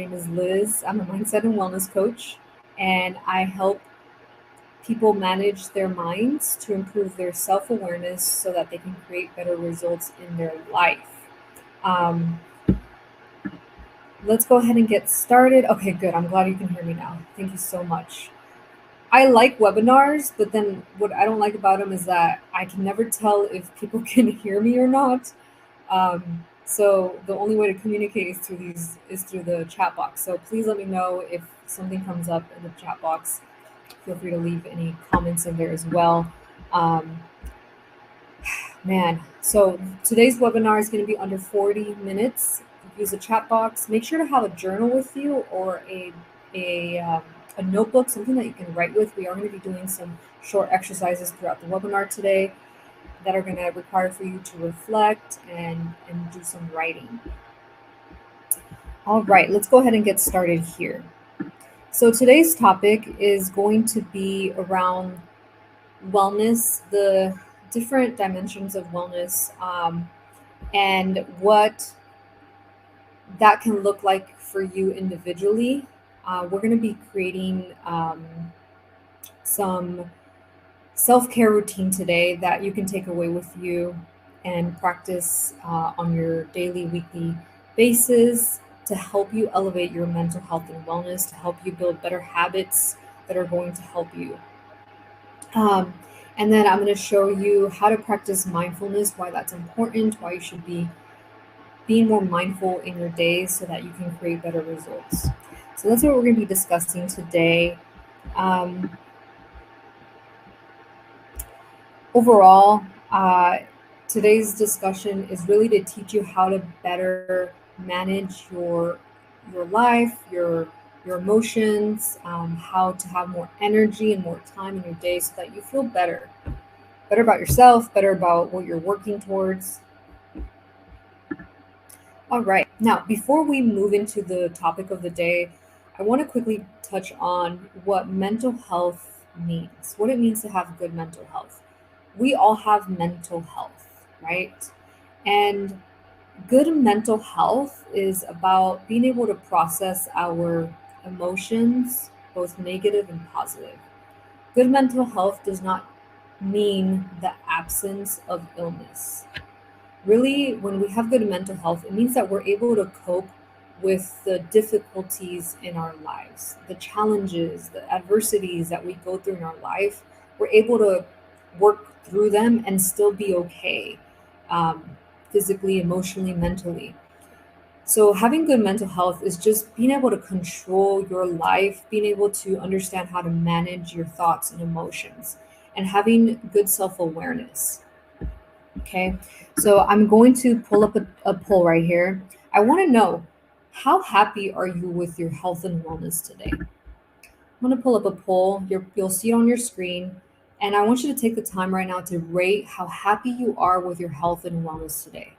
name is Liz. I'm a mindset and wellness coach, and I help people manage their minds to improve their self awareness so that they can create better results in their life. Um, let's go ahead and get started. Okay, good. I'm glad you can hear me now. Thank you so much. I like webinars, but then what I don't like about them is that I can never tell if people can hear me or not. So the only way to communicate is through the chat box. So please let me know if something comes up in the chat box. Feel free to leave any comments in there as well. So today's webinar is going to be under 40 minutes. Use a chat box. Make sure to have a journal with you or a notebook, something that you can write with. We are going to be doing some short exercises throughout the webinar today that are going to require for you to reflect and do some writing. All right, let's go ahead and get started here. So today's topic is going to be around wellness, the different dimensions of wellness, and what that can look like for you individually. We're going to be creating some self-care routine today that you can take away with you and practice on your daily, weekly basis to help you elevate your mental health and wellness, to help you build better habits that are going to help you. And then I'm going to show you how to practice mindfulness, why that's important, why you should be being more mindful in your days so that you can create better results. So that's what we're going to be discussing today. Overall, today's discussion is really to teach you how to better manage your life, your emotions, how to have more energy and more time in your day so that you feel better about yourself, better about what you're working towards. All right, now before we move into the topic of the day, I want to quickly touch on what mental health means, what it means to have good mental health. We all have mental health, right? And good mental health is about being able to process our emotions, both negative and positive. Good mental health does not mean the absence of illness. Really, when we have good mental health, it means that we're able to cope with the difficulties in our lives, the challenges, the adversities that we go through in our life. We're able to work through them and still be okay, physically, emotionally, mentally. So having good mental health is just being able to control your life, being able to understand how to manage your thoughts and emotions, and having good self-awareness. Okay, so I'm going to pull up a poll right here. I want to know, how happy are you with your health and wellness today? I'm going to pull up a poll. You'll see it on your screen. And I want you to take the time right now to rate how happy you are with your health and wellness today.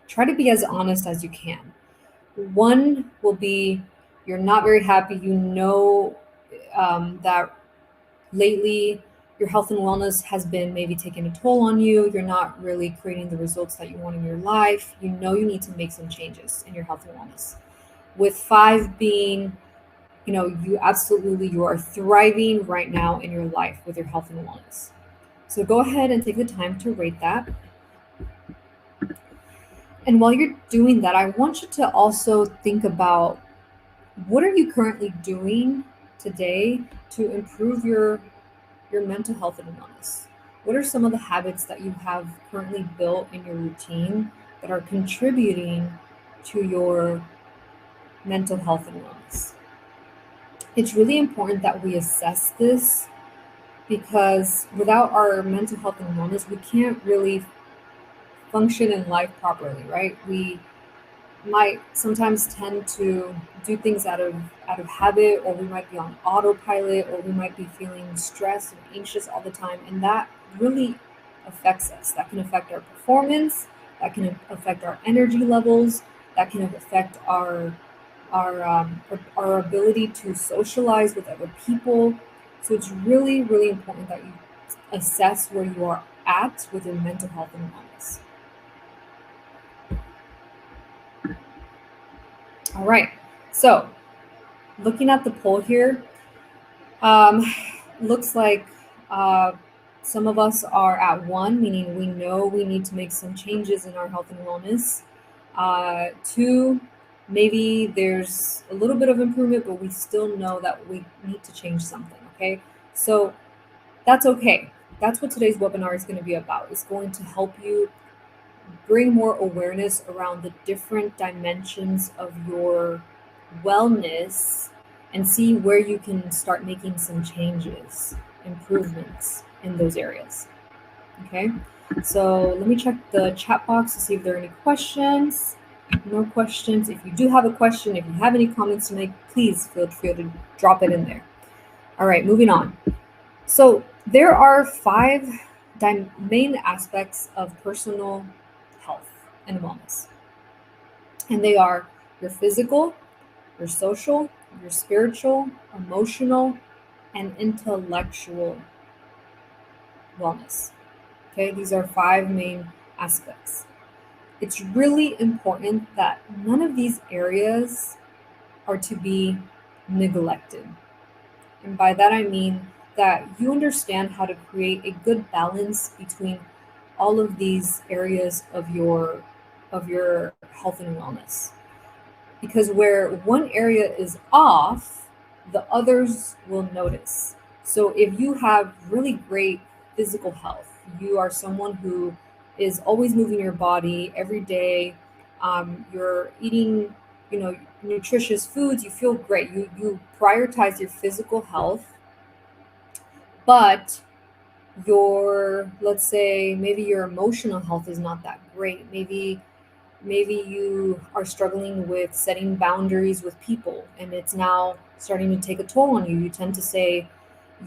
Try to be as honest as you can. 1 will be you're not very happy. You know that lately your health and wellness has been maybe taking a toll on you. You're not really creating the results that you want in your life. You know you need to make some changes in your health and wellness. With 5 being, you are thriving right now in your life with your health and wellness. So go ahead and take the time to rate that. And while you're doing that, I want you to also think about, what are you currently doing today to improve your mental health and wellness? What are some of the habits that you have currently built in your routine that are contributing to your mental health and wellness? It's really important that we assess this, because without our mental health and wellness, we can't really function in life properly, right? We might sometimes tend to do things out of habit, or we might be on autopilot, or we might be feeling stressed and anxious all the time, and that really affects us. That can affect our performance, that can affect our energy levels, that can affect our ability to socialize with other people. So it's really, really important that you assess where you are at with your mental health and wellness. All right, so Looking at the poll here, um, looks like uh, some of us are at 1, meaning we know we need to make some changes in our health and wellness. 2, maybe there's a little bit of improvement, but we still know that we need to change something. Okay, so that's okay. That's what today's webinar is going to be about. It's going to help you bring more awareness around the different dimensions of your wellness and see where you can start making some changes, improvements in those areas. Okay, so let me check the chat box to see if there are any questions. No questions. If you do have a question, if you have any comments to make, please feel free to drop it in there. All right, moving on. So there are 5 main aspects of personal health and wellness, and they are your physical, your social, your spiritual, emotional, and intellectual wellness. Okay, these are 5 main aspects. It's really important that none of these areas are to be neglected. And by that I mean that you understand how to create a good balance between all of these areas of your health and wellness. Because where one area is off, the others will notice. So if you have really great physical health, you are someone who is always moving your body every day, you're eating, nutritious foods, you feel great, you prioritize your physical health, but your, let's say, maybe your emotional health is not that great. Maybe you are struggling with setting boundaries with people and it's now starting to take a toll on you. You tend to say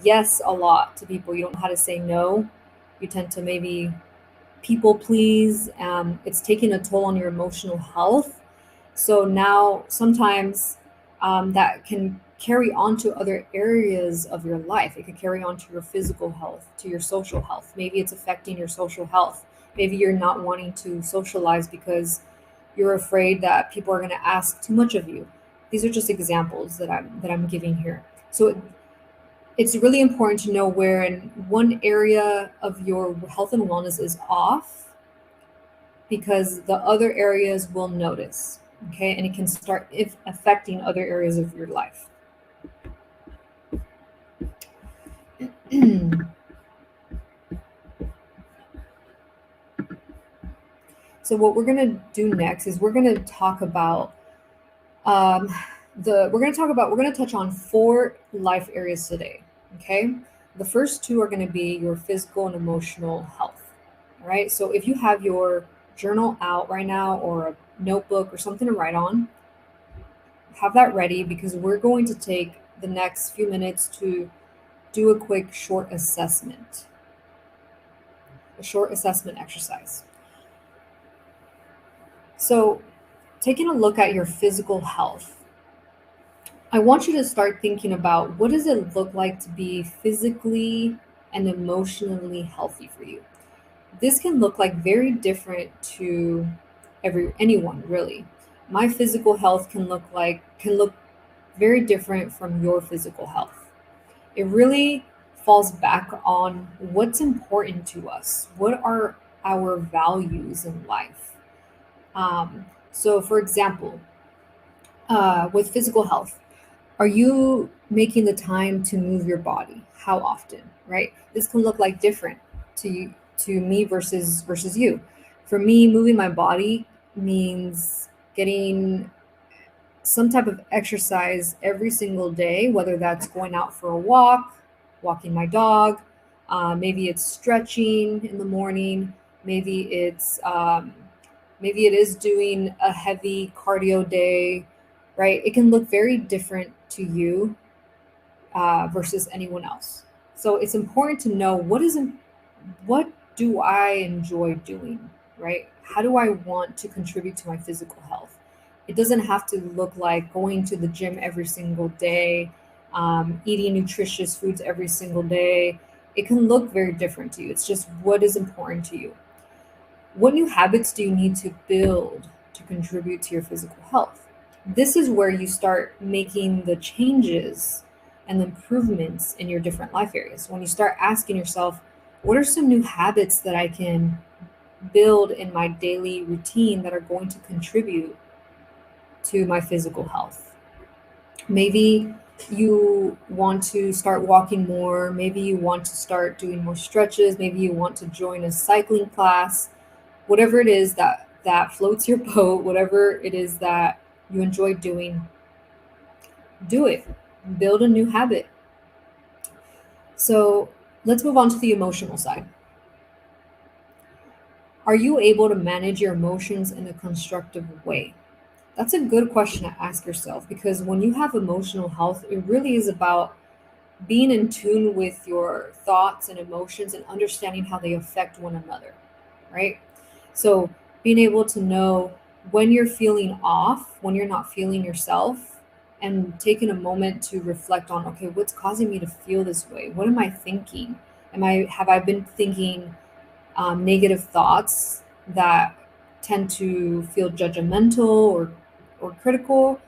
yes a lot to people. You don't know how to say no. You tend to maybe people please. It's taking a toll on your emotional health. So now sometimes that can carry on to other areas of your life. It could carry on to your physical health, to your social health. Maybe it's affecting your social health. Maybe you're not wanting to socialize because you're afraid that people are going to ask too much of you. These are just examples that I'm giving here. So it's really important to know where in one area of your health and wellness is off, because the other areas will notice. Okay, and it can start affecting other areas of your life. So what we're going to do next is we're going to talk about we're going to touch on 4 life areas today. Okay, the first 2 are going to be your physical and emotional health. All right, so if you have your journal out right now or a notebook or something to write on, have that ready, because we're going to take the next few minutes to do a quick short assessment exercise. So, taking a look at your physical health, I want you to start thinking about, what does it look like to be physically and emotionally healthy for you? This can look like very different to anyone, really. My physical health can look very different from your physical health. It really falls back on what's important to us. What are our values in life? So, for example, with physical health, are you making the time to move your body? How often? Right? This can look like different to me versus you. For me, moving my body means getting some type of exercise every single day, whether that's going out for a walk, walking my dog, maybe it's stretching in the morning, maybe it is doing a heavy cardio day, right? It can look very different to you versus anyone else. So it's important to know what do I enjoy doing, right? How do I want to contribute to my physical health? It doesn't have to look like going to the gym every single day, eating nutritious foods every single day. It can look very different to you. It's just what is important to you. What new habits do you need to build to contribute to your physical health? This is where you start making the changes and the improvements in your different life areas. When you start asking yourself, what are some new habits that I can build in my daily routine that are going to contribute to my physical health? Maybe you want to start walking more. Maybe you want to start doing more stretches. Maybe you want to join a cycling class. Whatever it is that floats your boat, whatever it is that you enjoy doing, do it. Build a new habit. So let's move on to the emotional side. Are you able to manage your emotions in a constructive way? That's a good question to ask yourself, because when you have emotional health, it really is about being in tune with your thoughts and emotions and understanding how they affect one another, right? So being able to know when you're feeling off, when you're not feeling yourself, and taking a moment to reflect on, okay, what's causing me to feel this way? What am I thinking? Have I been thinking negative thoughts that tend to feel judgmental or critical?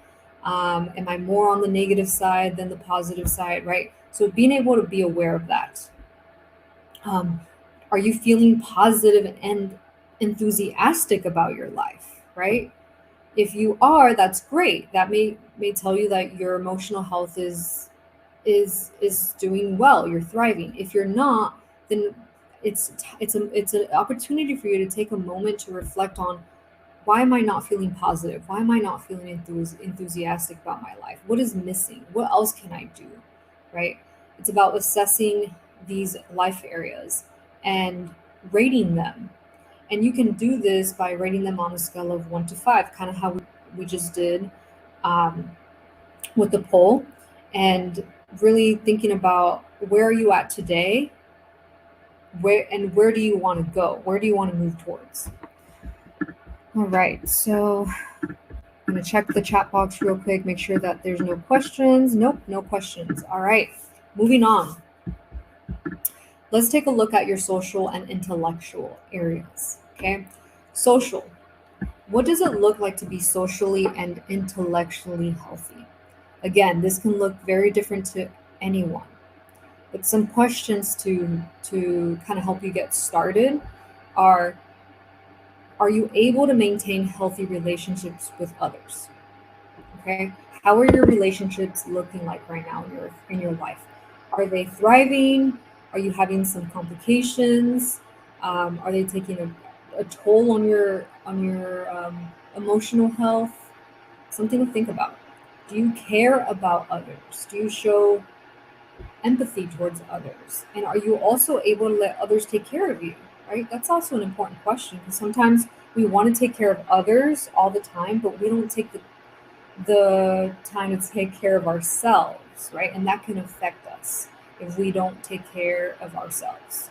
Am I more on the negative side than the positive side, right? So being able to be aware of that. Um, are you feeling positive and enthusiastic about your life, right? If you are, that's great. That may tell you that your emotional health is doing well. You're thriving. If you're not, then it's an opportunity for you to take a moment to reflect on, why am I not feeling positive? Why am I not feeling enthusiastic about my life? What is missing? What else can I do? Right? It's about assessing these life areas and rating them. And you can do this by rating them on a scale of 1 to 5, kind of how we just did um, with the poll, and really thinking about, where are you at today? Where do you want to go? Where do you want to move towards? All right, so I'm gonna check the chat box real quick, make sure that there's no questions. Nope, no questions. All right, moving on. Let's take a look at your social and intellectual areas. Okay, social. What does it look like to be socially and intellectually healthy? Again, this can look very different to anyone, but some questions to kind of help you get started are: are you able to maintain healthy relationships with others? Okay. How are your relationships looking like right now in your life? Are they thriving? Are you having some complications? Are they taking a toll on your emotional health? Something to think about. Do you care about others? Do you show empathy towards others? And are you also able to let others take care of you? Right? That's also an important question, because sometimes we want to take care of others all the time, but we don't take the time to take care of ourselves, right? And that can affect us if we don't take care of ourselves.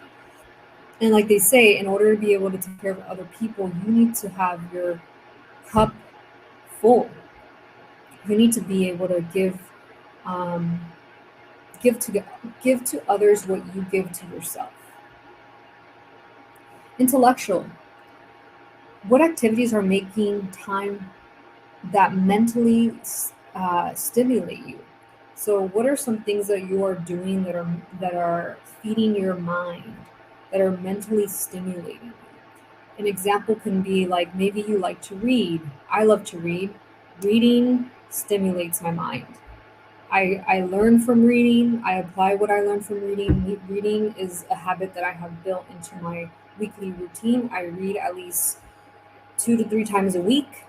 And like they say, in order to be able to take care of other people, you need to have your cup full. You need to be able to um, give to give to others what you give to yourself. Intellectual. What activities are making time that mentally stimulate you? So, what are some things that you are doing that are feeding your mind, that are mentally stimulating you? An example can be like, maybe you like to read. I love to read. Reading stimulates my mind. I learn from reading. I apply what I learn from reading. Reading is a habit that I have built into my weekly routine. I read at least 2 to 3 times a week.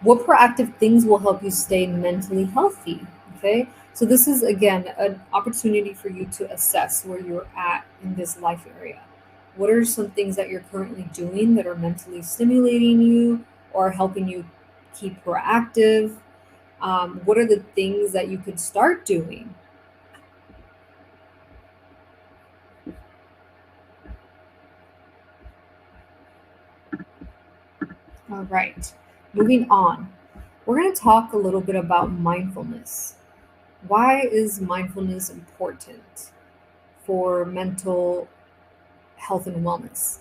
What proactive things will help you stay mentally healthy? Okay, so this is again an opportunity for you to assess where you're at in this life area. What are some things that you're currently doing that are mentally stimulating you or helping you keep proactive? What are the things that you could start doing? All right, moving on. We're going to talk a little bit about mindfulness. Why is mindfulness important for mental health and wellness?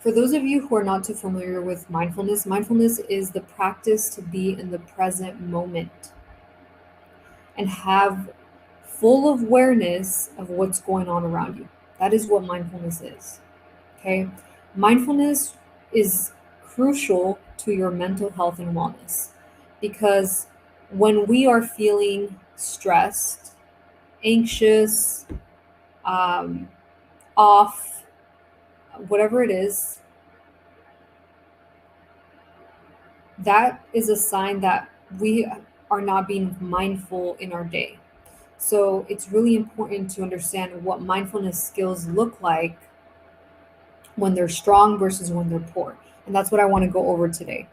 For those of you who are not too familiar with mindfulness, mindfulness is the practice to be in the present moment and have full awareness of what's going on around you. That is what mindfulness is. Okay? Mindfulness is crucial to your mental health and wellness because when we are feeling stressed, anxious, um, off, whatever it is, that is a sign that we are not being mindful in our day. So it's really important to understand what mindfulness skills look like when they're strong versus when they're poor. And that's what I want to go over today.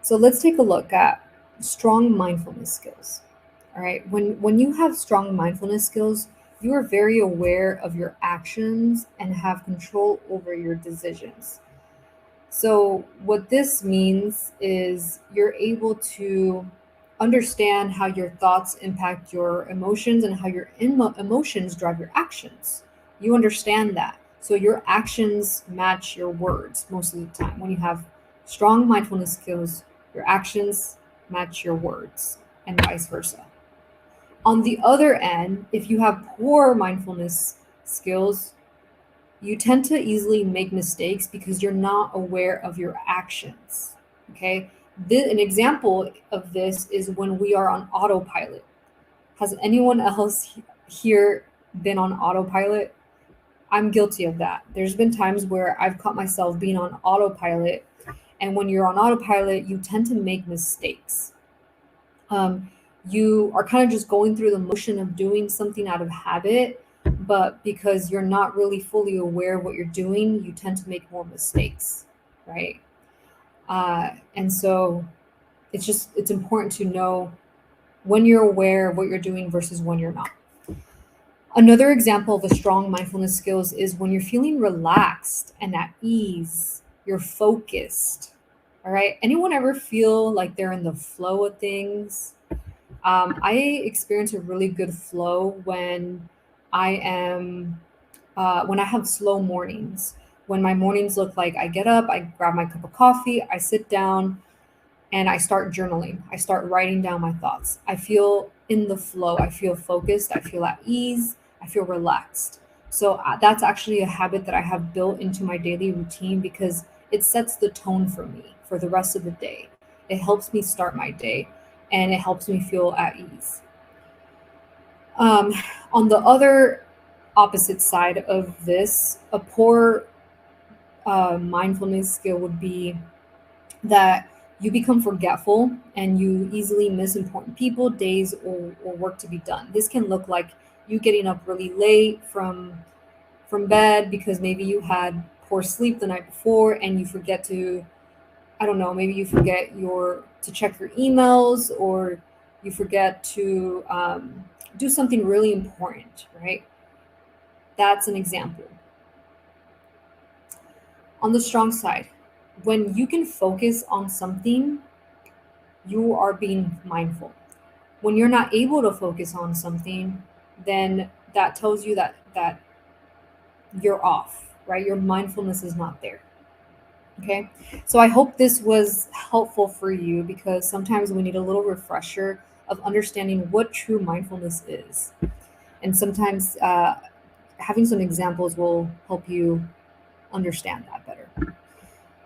So let's take a look at strong mindfulness skills. All right. When you have strong mindfulness skills, you are very aware of your actions and have control over your decisions. So what this means is you're able to understand how your thoughts impact your emotions and how your emotions drive your actions. You understand that. So your actions match your words most of the time. When you have strong mindfulness skills, your actions match your words and vice versa. On the other end, if you have poor mindfulness skills, you tend to easily make mistakes because you're not aware of your actions. Okay. An example of this is when we are on autopilot. Has anyone else here been on autopilot? I'm guilty of that. There's been times where I've caught myself being on autopilot. And when you're on autopilot, you tend to make mistakes. You are kind of just going through the motion of doing something out of habit, but because you're not really fully aware of what you're doing, you tend to make more mistakes, right? And so it's important to know when you're aware of what you're doing versus when you're not. Another example of a strong mindfulness skills is when you're feeling relaxed and at ease, you're focused. All right. Anyone ever feel like they're in the flow of things? I experience a really good flow when when I have slow mornings. When my mornings look like I get up, I grab my cup of coffee, I sit down, and I start journaling. I start writing down my thoughts. I feel in the flow. I feel focused. I feel at ease. I feel relaxed. So that's actually a habit that I have built into my daily routine because it sets the tone for me for the rest of the day. It helps me start my day and it helps me feel at ease. Um, on the other opposite side of this, a poor mindfulness skill would be that you become forgetful and you easily miss important people, days, or work to be done. This can look like you getting up really late from bed because maybe you had poor sleep the night before and you forget to, I don't know, maybe you forget to check your emails or you forget to do something really important, right? That's an example. On the strong side, when you can focus on something, you are being mindful. When you're not able to focus on something, then that tells you that you're off, right? Your mindfulness is not there. Okay? So I hope this was helpful for you because sometimes we need a little refresher of understanding what true mindfulness is. And sometimes having some examples will help you understand that better.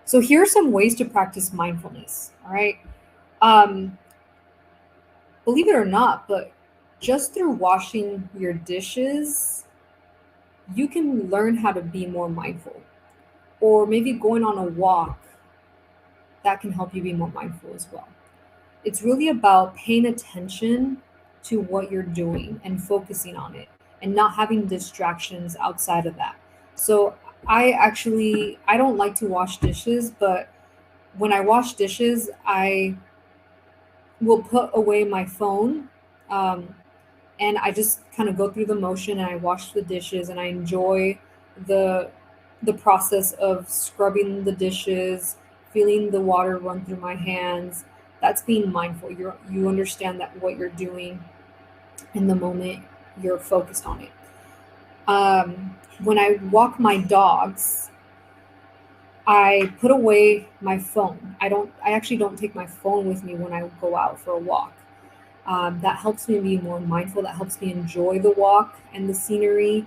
So here are some ways to practice mindfulness. All right. Believe it or not, but just through washing your dishes, you can learn how to be more mindful. Or maybe going on a walk, that can help you be more mindful as well. It's really about paying attention to what you're doing and focusing on it and not having distractions outside of that. So I don't like to wash dishes, but when I wash dishes, I will put away my phone, um, and I just kind of go through the motion and I wash the dishes and I enjoy the the process of scrubbing the dishes, feeling the water run through my hands. That's being mindful. You understand that what you're doing in the moment, you're focused on it. When I walk my dogs, I put away my phone. I actually don't take my phone with me when I go out for a walk. That helps me be more mindful. That helps me enjoy the walk and the scenery.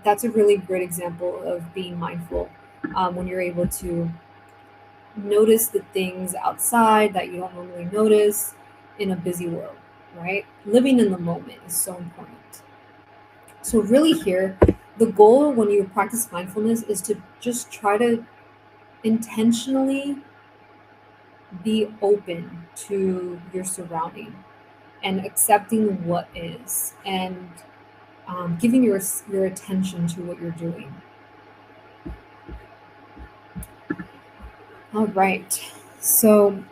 That's a really great example of being mindful, when you're able to notice the things outside that you don't normally notice in a busy world, right? Living in the moment is so important. So, really, here, the goal when you practice mindfulness is to just try to intentionally be open to your surrounding and accepting what is, and giving your attention to what you're doing. All right. So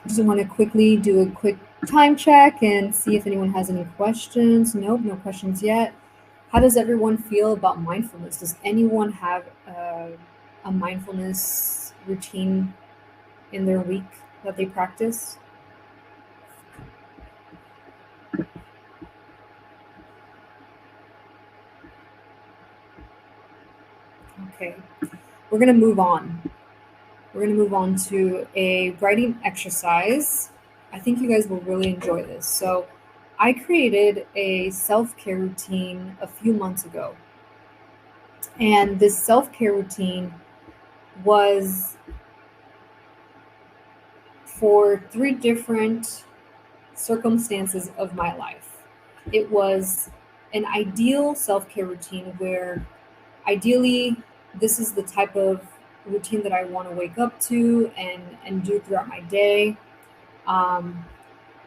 just want to quickly do a quick time check and see if anyone has any questions. Nope, no questions yet. How does everyone feel about mindfulness? Does anyone have a mindfulness routine in their week that they practice? Okay, we're going to move on. We're going to move on to a writing exercise. I think you guys will really enjoy this. So, I created a self care routine a few months ago. And this self care routine was for three different circumstances of my life. It was an ideal self care routine where ideally this is the type of routine that I want to wake up to and do throughout my day. Um,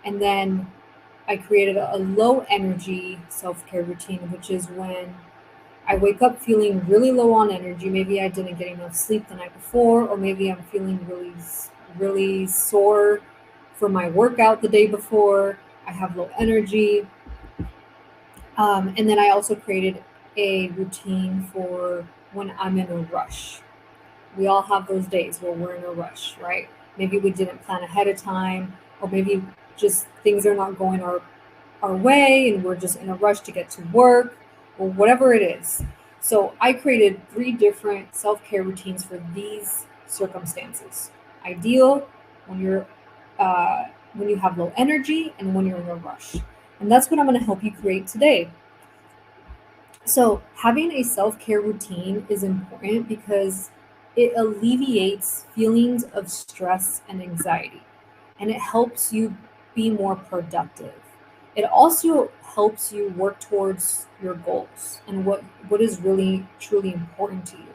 and then I created a low energy self care routine, which is when I wake up feeling really low on energy. Maybe I didn't get enough sleep the night before, or maybe I'm feeling really sore from my workout the day before. I have low energy. And then I also created a routine for when I'm in a rush. We all have those days where we're in a rush, right? Maybe we didn't plan ahead of time, or maybe just things are not going our way and we're just in a rush to get to work, or whatever it is. So I created three different self-care routines for these circumstances. Ideal when you're when you have low energy and when you're in a rush. And that's what I'm going to help you create today. So, having a self care routine is important because it alleviates feelings of stress and anxiety, and it helps you be more productive. It also helps you work towards your goals and what is really truly important to you.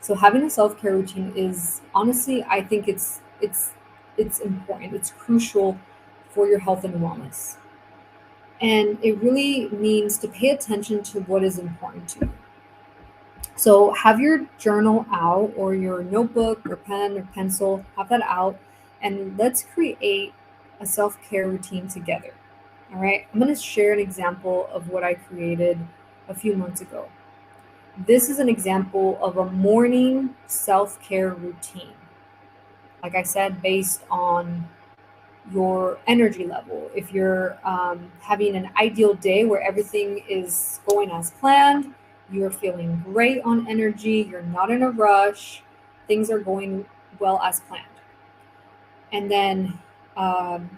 So having a self care routine is honestly, I think it's important. It's crucial for your health and wellness. And it really means to pay attention to what is important to you. So have your journal out, or your notebook or pen or pencil, have that out, and let's create a self care routine together. All right, I'm going to share an example of what I created a few months ago. This is an example of a morning self care routine. Like I said, based on your energy level. If you're having an ideal day where everything is going as planned, you're feeling great on energy, you're not in a rush, things are going well as planned. And then um,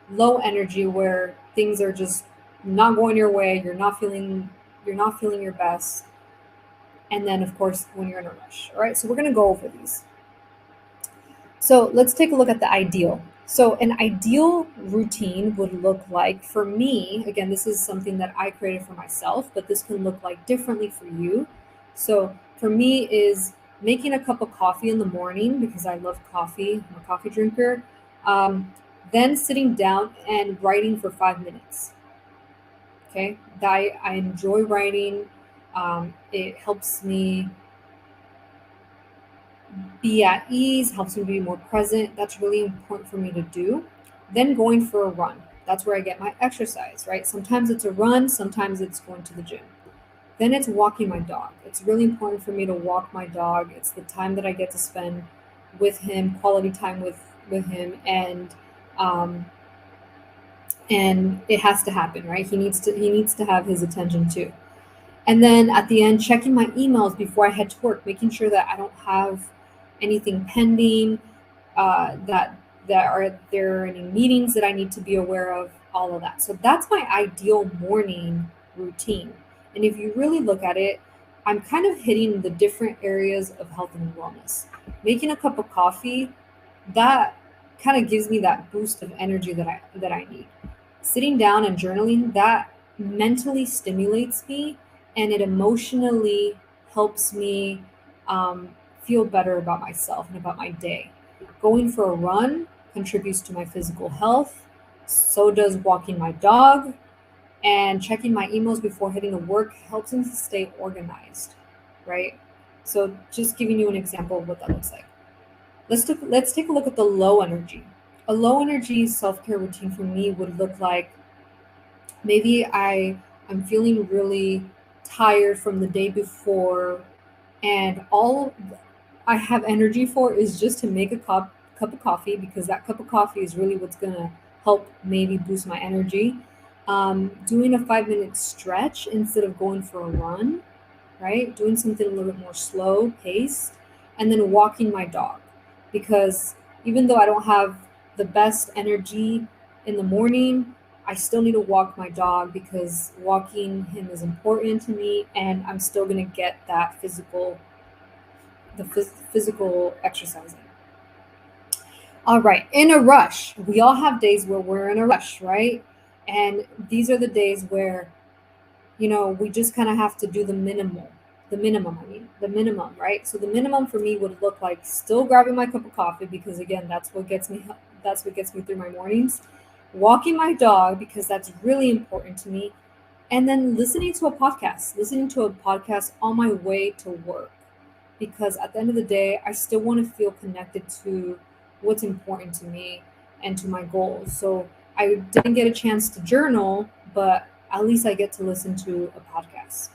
low energy where things are just not going your way, you're not feeling your best. And then of course when you're in a rush. All right, so we're going to go over these. So let's take a look at the ideal. So an ideal routine would look like, for me, again, this is something that I created for myself, but this can look like differently for you. So for me is making a cup of coffee in the morning because I love coffee. I'm a coffee drinker. Then sitting down and writing for 5 minutes. Okay, I enjoy writing. It helps me be at ease, helps me be more present. That's really important for me to do. Then going for a run. That's where I get my exercise, right? Sometimes it's a run, sometimes it's going to the gym. Then it's walking my dog. It's really important for me to walk my dog. It's the time that I get to spend with him, quality time with him, um, and it has to happen, right? He needs to have his attention too. And then at the end, checking my emails before I head to work, making sure that I don't have anything pending, that are there any meetings that I need to be aware of, all of that. So that's my ideal morning routine. And if you really look at it, I'm kind of hitting the different areas of health and wellness. Making a cup of coffee, that kind of gives me that boost of energy that I need. Sitting down and journaling, that mentally stimulates me and it emotionally helps me feel better about myself and about my day. Going for a run contributes to my physical health. So does walking my dog. And checking my emails before heading to work helps me to stay organized, right? So just giving you an example of what that looks like. Let's take a look at the low energy. A low energy self care routine for me would look like maybe I'm feeling really tired from the day before, and all I have energy for is just to make a cup of coffee, because that cup of coffee is really what's gonna help maybe boost my energy. Doing a 5 minute stretch instead of going for a run, right? Doing something a little bit more slow paced, and then walking my dog. Because even though I don't have the best energy in the morning, I still need to walk my dog because walking him is important to me, and I'm still gonna get that physical exercising. All right, in a rush. We all have days where we're in a rush, right? And these are the days where we just kind of have to do the minimum, right? So the minimum for me would look like still grabbing my cup of coffee, because again, that's what gets me through my mornings. Walking my dog, because that's really important to me, and then listening to a podcast on my way to work, because at the end of the day, I still want to feel connected to what's important to me and to my goals. So I didn't get a chance to journal, but at least I get to listen to a podcast.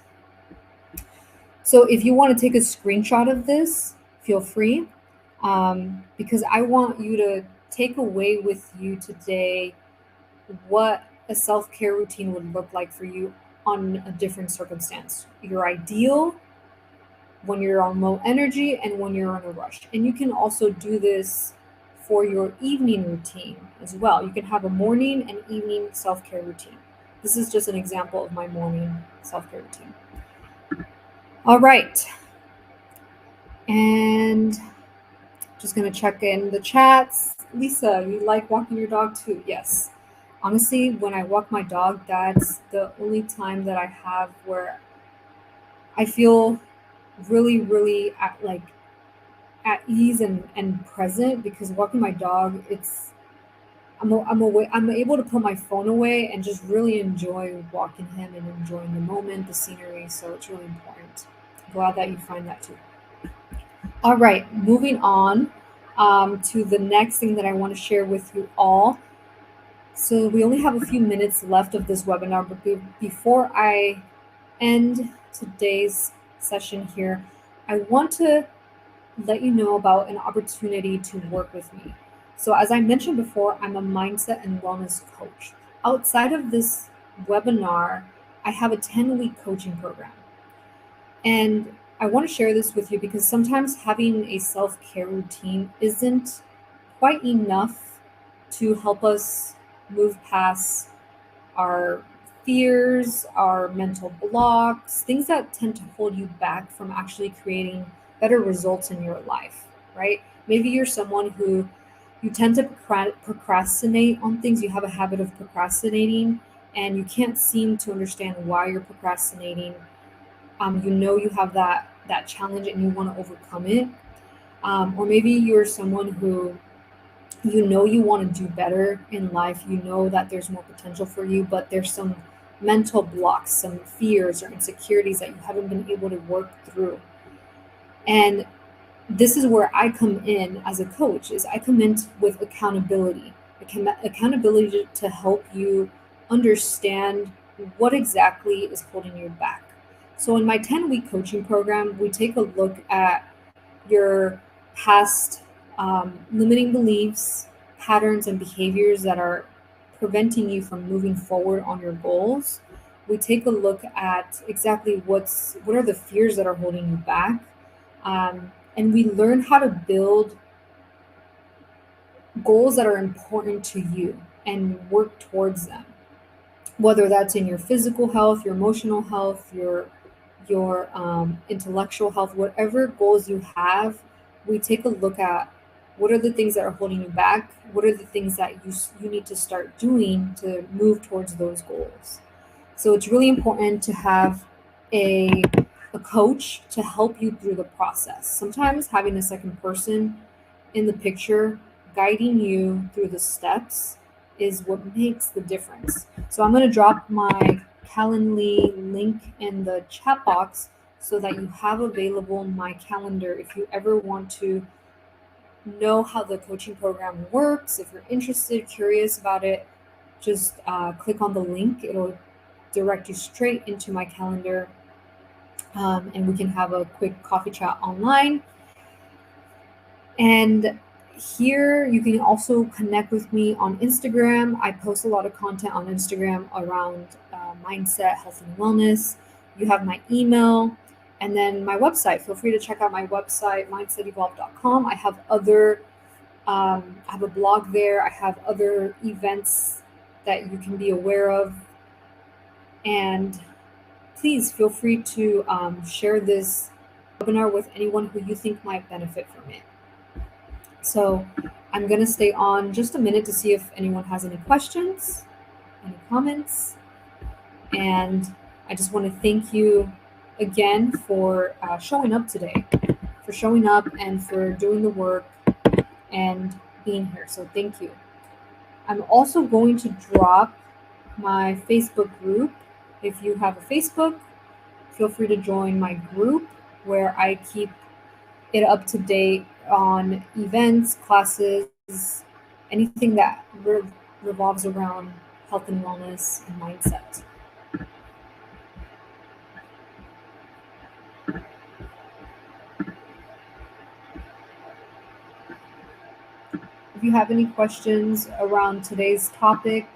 So if you want to take a screenshot of this, feel free, because I want you to take away with you today what a self care routine would look like for you on a different circumstance. Your ideal, when you're on low energy, and when you're in a rush. And you can also do this for your evening routine as well. You can have a morning and evening self care routine. This is just an example of my morning self care routine. All right. And just going to check in the chats. Lisa, you like walking your dog too? Yes. Honestly, when I walk my dog, that's the only time that I have where I feel really, really at ease and present, because walking my dog, I'm able to put my phone away and just really enjoy walking him and enjoying the moment, the scenery. So it's really important. Glad that you find that too. All right, moving on to the next thing that I want to share with you all. So we only have a few minutes left of this webinar, but before I end today's session here, I want to let you know about an opportunity to work with me. So as I mentioned before, I'm a mindset and wellness coach. Outside of this webinar, I have a 10-week coaching program. And I want to share this with you because sometimes having a self-care routine isn't quite enough to help us move past our fears, our mental blocks, things that tend to hold you back from actually creating better results in your life, right? Maybe you're someone who you tend to procrastinate on things. You have a habit of procrastinating and you can't seem to understand why you're procrastinating. You have that challenge and you want to overcome it. Or maybe you're someone who you want to do better in life. You know that there's more potential for you, but there's some mental blocks, some fears or insecurities that you haven't been able to work through. And this is where I come in as a coach. Is I come in with accountability to help you understand what exactly is holding you back. So in my 10-week coaching program, we take a look at your past limiting beliefs, patterns, and behaviors that are preventing you from moving forward on your goals. we take a look at exactly what are the fears that are holding you back, and we learn how to build goals that are important to you and work towards them, whether that's in your physical health, your emotional health, your intellectual health, whatever goals you have. We take a look at what are the things that are holding you back, what are the things that you need to start doing to move towards those goals. So it's really important to have a a coach to help you through the process. Sometimes having a second person in the picture guiding you through the steps is what makes the difference. So I'm going to drop my Calendly link in the chat box so that you have available my calendar if you ever want to know how the coaching program works. If you're interested, curious about it, just click on the link. It'll direct you straight into my calendar, and we can have a quick coffee chat online. And here you can also connect with me on Instagram. I post a lot of content on Instagram around mindset, health, and wellness. You have my email and then my website. Feel free to check out my website, mindsetevolve.com. I have I have a blog there. I have other events that you can be aware of. And please feel free to share this webinar with anyone who you think might benefit from it. So I'm going to stay on just a minute to see if anyone has any questions, any comments. And I just want to thank you again for showing up today, for showing up and for doing the work and being here. So thank you. I'm also going to drop my Facebook group. If you have a Facebook, feel free to join my group where I keep it up to date on events, classes, anything that revolves around health and wellness and mindset. If you have any questions around today's topic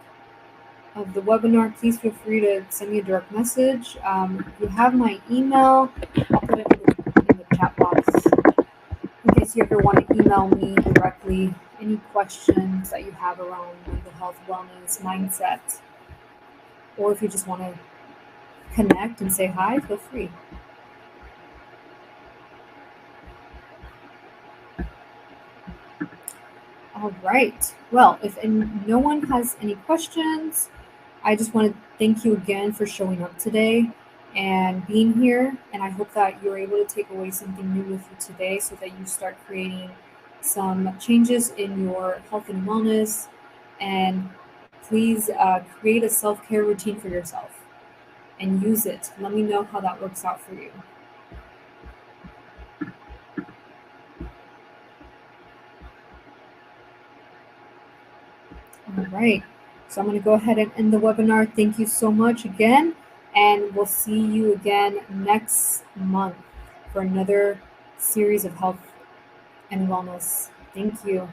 of the webinar, please feel free to send me a direct message. If you have my email, I'll put it in the chat box in case you ever want to email me directly any questions that you have around mental health, wellness, mindset, or if you just want to connect and say hi, feel free. All right. Well, if no one has any questions, I just want to thank you again for showing up today and being here. And I hope that you're able to take away something new with you today so that you start creating some changes in your health and wellness. And please create a self-care routine for yourself and use it. Let me know how that works out for you. All right. So I'm going to go ahead and end the webinar. Thank you so much again. And we'll see you again next month for another series of health and wellness. Thank you.